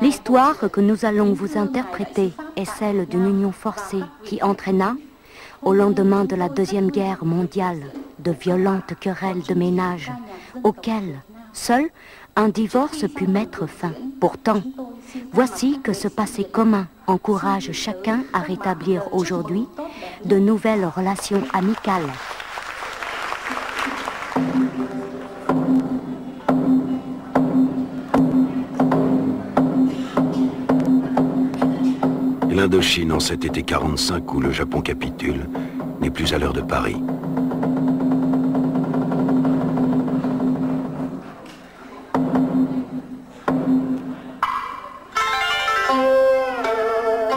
L'histoire que nous allons vous interpréter est celle d'une union forcée qui entraîna, au lendemain de la Deuxième Guerre mondiale, de violentes querelles de ménage, auxquelles seul un divorce put mettre fin. Pourtant, voici que ce passé commun encourage chacun à rétablir aujourd'hui de nouvelles relations amicales. L'Indochine en cet été 45 où le Japon capitule n'est plus à l'heure de Paris.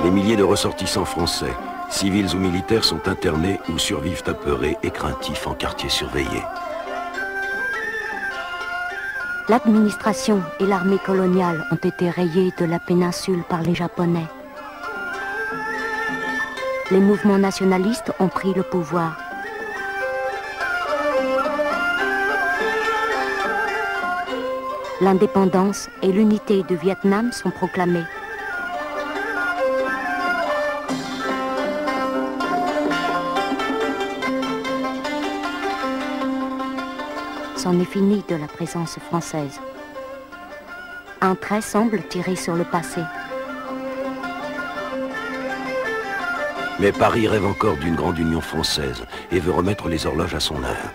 Les milliers de ressortissants français, civils ou militaires, sont internés ou survivent apeurés et craintifs en quartier surveillé. L'administration et l'armée coloniale ont été rayées de la péninsule par les Japonais. Les mouvements nationalistes ont pris le pouvoir. L'indépendance et l'unité du Vietnam sont proclamées. C'en est fini de la présence française. Un trait semble tirer sur le passé. Mais Paris rêve encore d'une grande union française et veut remettre les horloges à son heure.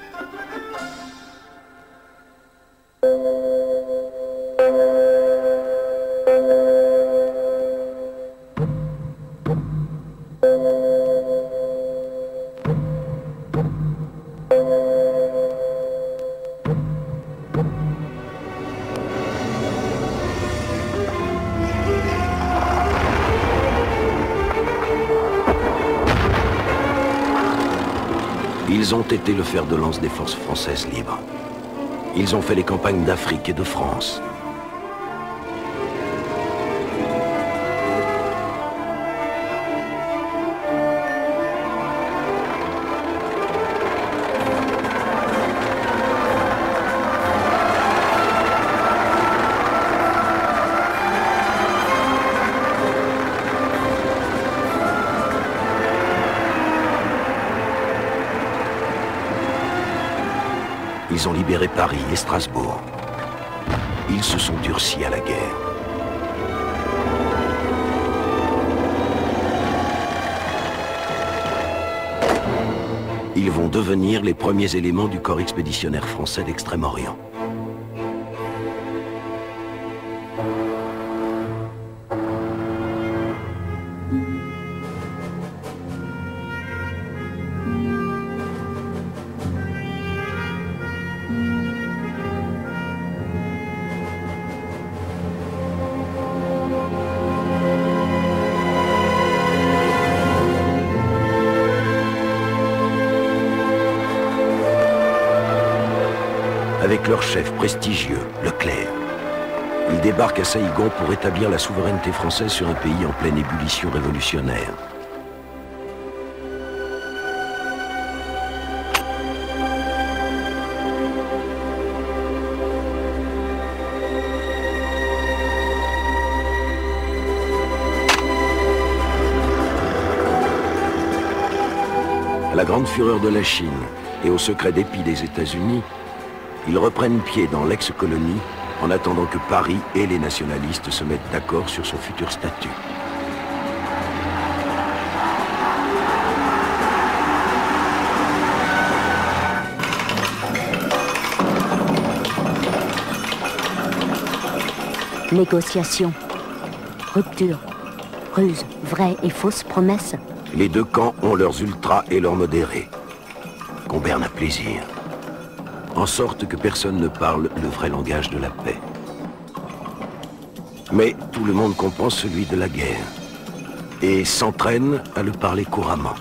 Ils ont été le fer de lance des forces françaises libres. Ils ont fait les campagnes d'Afrique et de France. Ils ont libéré Paris et Strasbourg. Ils se sont durcis à la guerre. Ils vont devenir les premiers éléments du corps expéditionnaire français d'Extrême-Orient. Avec leur chef prestigieux, Leclerc. Ils débarquent à Saïgon pour établir la souveraineté française sur un pays en pleine ébullition révolutionnaire. À la grande fureur de la Chine et au secret dépit des États-Unis, ils reprennent pied dans l'ex-colonie en attendant que Paris et les nationalistes se mettent d'accord sur son futur statut. Négociations, rupture, ruse, vraies et fausses promesses. Les deux camps ont leurs ultras et leurs modérés. Qu'on berne à plaisir. En sorte que personne ne parle le vrai langage de la paix. Mais tout le monde comprend celui de la guerre et s'entraîne à le parler couramment.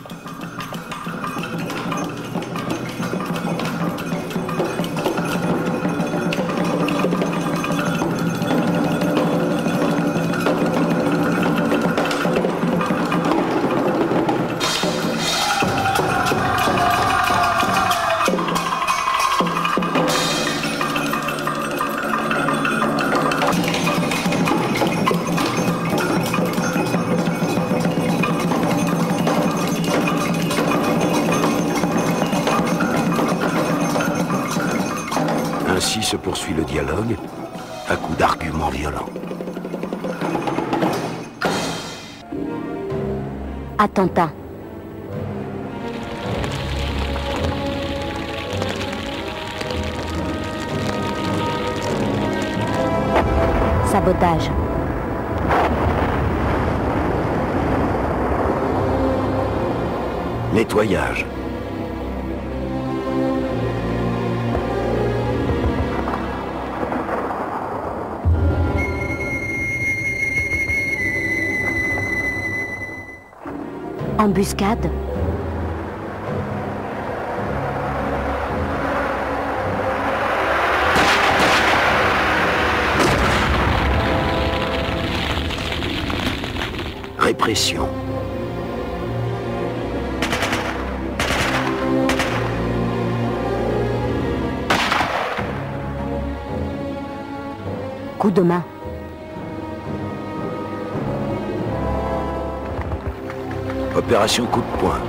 Ainsi se poursuit le dialogue, à coups d'arguments violents. Attentat. Sabotage. Nettoyage. Embuscade. Répression. Coup de main. Opération coup de poing.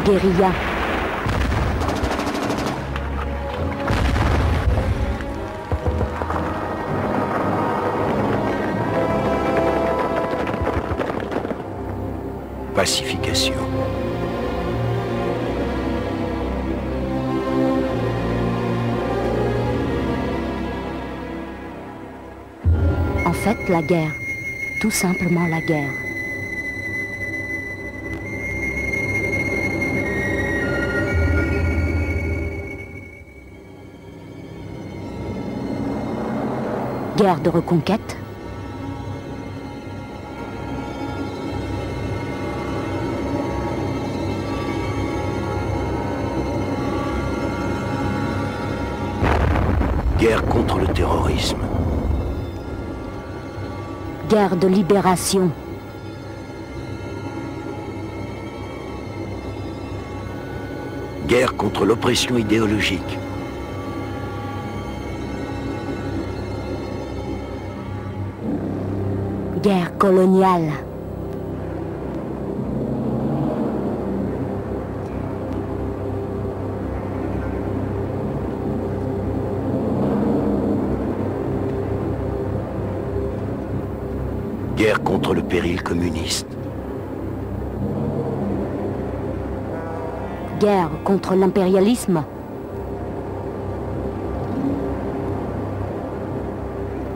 Guérilla. Pacification. En fait, la guerre. Tout simplement la guerre. Guerre de reconquête. Guerre contre le terrorisme. Guerre de libération. Guerre contre l'oppression idéologique. Guerre coloniale. Guerre contre le péril communiste. Guerre contre l'impérialisme.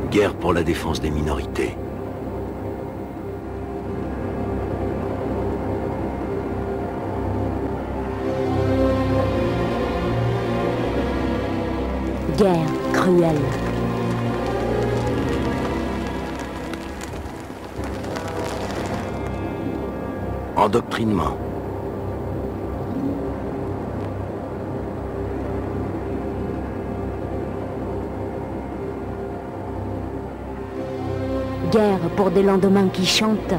Guerre pour la défense des minorités. Guerre cruelle. Endoctrinement. Guerre pour des lendemains qui chantent.